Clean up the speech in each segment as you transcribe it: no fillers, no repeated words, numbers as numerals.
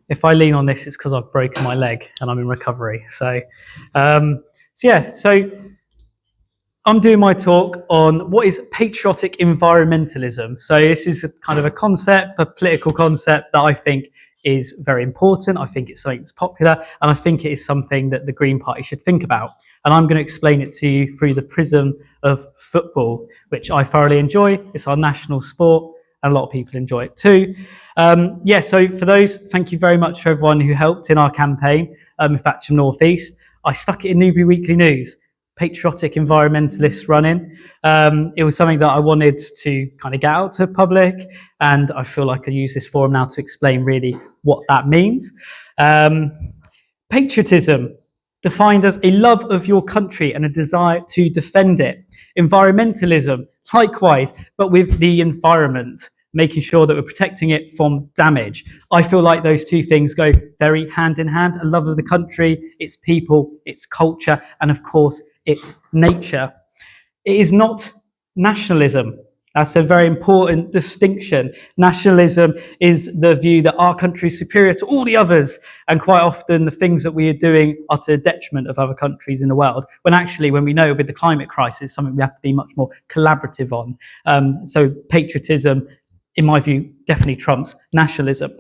If I lean on this, it's because I've broken my leg and I'm in recovery. So I'm doing my talk on what is patriotic environmentalism. So this is a kind of a concept, a political concept that I think is very important. I think it's something that's popular, and I think it is something that the Green Party should think about. And I'm going to explain it to you through the prism of football, which I thoroughly enjoy. It's our national sport, and a lot of people enjoy it too. So for those, thank you very much for everyone who helped in our campaign. In fact, from North East, I stuck it in Newbury Weekly News. Patriotic Environmentalists running. It was something that I wanted to kind of get out to the public, and I feel like I use this forum now to explain really what that means. Patriotism, defined as a love of your country and a desire to defend it. Environmentalism, likewise, but with the environment, making sure that we're protecting it from damage. I feel like those two things go very hand in hand. A love of the country, its people, its culture, and of course, its nature. It is not nationalism. That's a very important distinction. Nationalism is the view that our country is superior to all the others, and quite often the things that we are doing are to the detriment of other countries in the world, when actually, when we know with the climate crisis, something we have to be much more collaborative on. So patriotism, in my view, definitely trumps nationalism.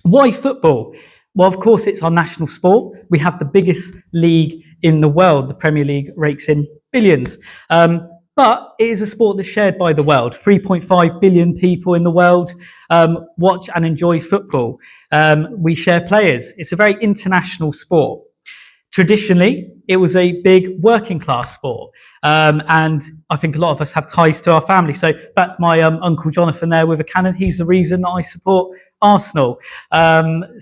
Why football? Well, of course, it's our national sport. We have the biggest league in the world. The Premier League rakes in billions. But it is a sport that's shared by the world. 3.5 billion people in the world watch and enjoy football. We share players. It's a very international sport. Traditionally, it was a big working class sport. And I think a lot of us have ties to our family. So that's my Uncle Jonathan there with a cannon. He's the reason that I support Arsenal. Bless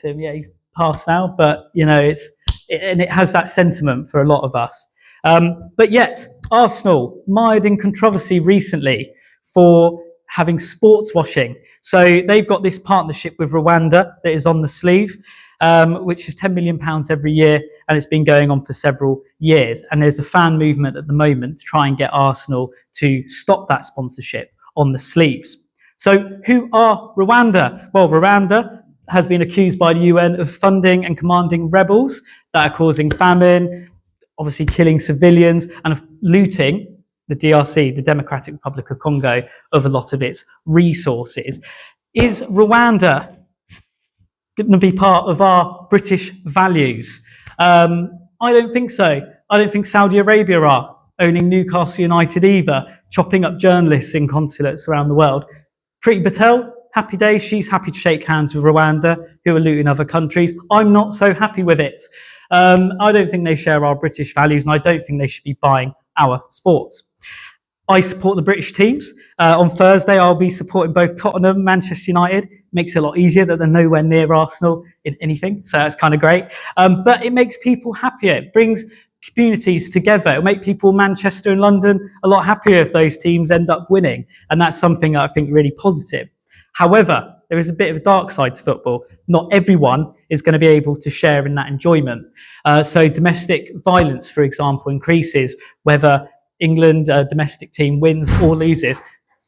him. Yeah, he's passed now, but it has that sentiment for a lot of us. But yet, Arsenal mired in controversy recently for having sports washing. So they've got this partnership with Rwanda that is on the sleeve, which is £10 million every year, and it's been going on for several years. And there's a fan movement at the moment to try and get Arsenal to stop that sponsorship on the sleeves. So who are Rwanda? Well, Rwanda has been accused by the UN of funding and commanding rebels that are causing famine, obviously killing civilians, and of looting the DRC, the Democratic Republic of Congo, of a lot of its resources. Is Rwanda going to be part of our British values? I don't think so. I don't think Saudi Arabia are owning Newcastle United either, chopping up journalists in consulates around the world. Priti Patel, happy days. She's happy to shake hands with Rwanda, who are looting other countries. I'm not so happy with it. I don't think they share our British values, and I don't think they should be buying our sports. I support the British teams. On Thursday, I'll be supporting both Tottenham, Manchester United. Makes it a lot easier that they're nowhere near Arsenal in anything, so that's kind of great. But it makes people happier. It brings communities together. It'll make people in Manchester and London a lot happier if those teams end up winning, and that's something that I think really positive. However, there is a bit of a dark side to football. Not everyone is going to be able to share in that enjoyment. So domestic violence, for example, increases whether England domestic team wins or loses,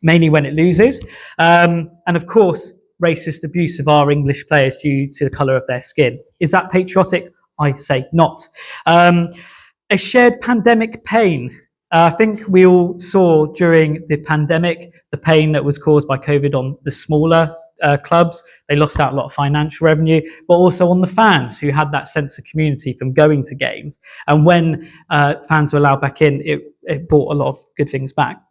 mainly when it loses. And of course, racist abuse of our English players due to the colour of their skin. Is that patriotic? I say not. A shared pandemic pain. I think we all saw during the pandemic the pain that was caused by COVID on the smaller clubs. They lost out a lot of financial revenue, but also on the fans who had that sense of community from going to games. And when fans were allowed back in, it brought a lot of good things back.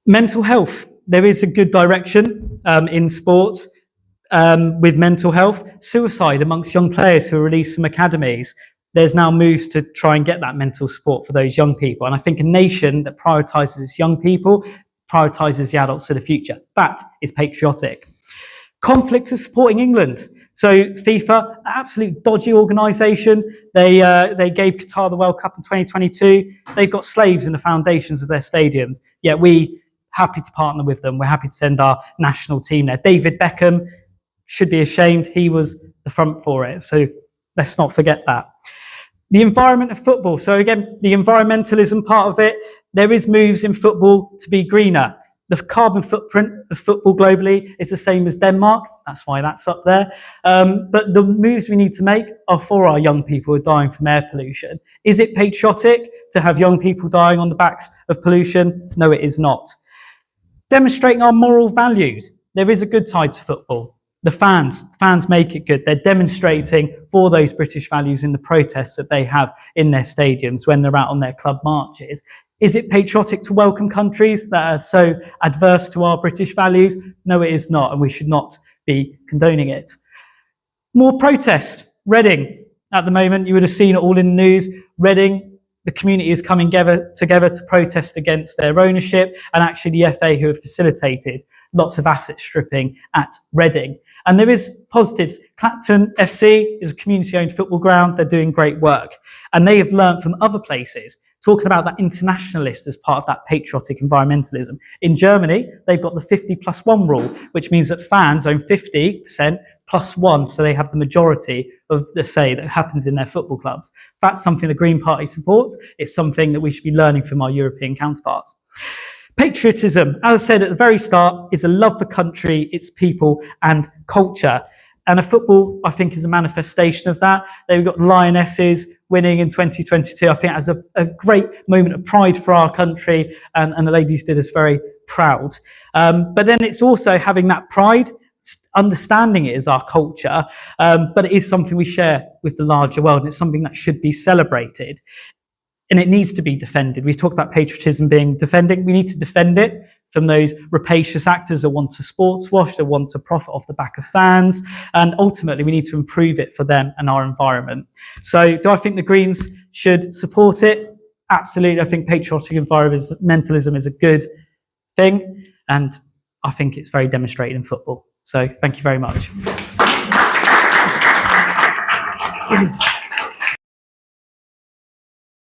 Mental health. There is a good direction in sports with mental health. Suicide amongst young players who are released from academies. There's now moves to try and get that mental support for those young people. And I think a nation that prioritises its young people prioritises the adults of the future. That is patriotic. Conflict is supporting England. So FIFA, absolute dodgy organisation. They gave Qatar the World Cup in 2022. They've got slaves in the foundations of their stadiums. Yet we happy to partner with them. We're happy to send our national team there. David Beckham should be ashamed. He was the front for it. So let's not forget that. The environment of football. So again, the environmentalism part of it, there is moves in football to be greener. The carbon footprint of football globally is the same as Denmark. That's why that's up there. But the moves we need to make are for our young people who are dying from air pollution. Is it patriotic to have young people dying on the backs of pollution? No, it is not. Demonstrating our moral values. There is a good side to football. The fans make it good. They're demonstrating for those British values in the protests that they have in their stadiums when they're out on their club marches. Is it patriotic to welcome countries that are so adverse to our British values? No, it is not, and we should not be condoning it. More protest. Reading. At the moment, you would have seen it all in the news. Reading, the community is coming together to protest against their ownership, and actually the FA who have facilitated lots of asset stripping at Reading. And there is positives. Clapton FC is a community-owned football ground. They're doing great work. And they have learned from other places, talking about that internationalist as part of that patriotic environmentalism. In Germany, they've got the 50+1 rule, which means that fans own 50% plus one, so they have the majority of the say that happens in their football clubs. That's something the Green Party supports. It's something that we should be learning from our European counterparts. Patriotism, as I said at the very start, is a love for country, its people and culture. And a football, I think, is a manifestation of that. They've got Lionesses winning in 2022. I think that's a great moment of pride for our country, and the ladies did us very proud. But then it's also having that pride, understanding it as our culture, but it is something we share with the larger world, and it's something that should be celebrated. And it needs to be defended. We talk about patriotism being defended. We need to defend it from those rapacious actors that want to sports wash, that want to profit off the back of fans. And ultimately, we need to improve it for them and our environment. So do I think the Greens should support it? Absolutely. I think patriotic environmentalism is a good thing. And I think it's very demonstrated in football. So thank you very much.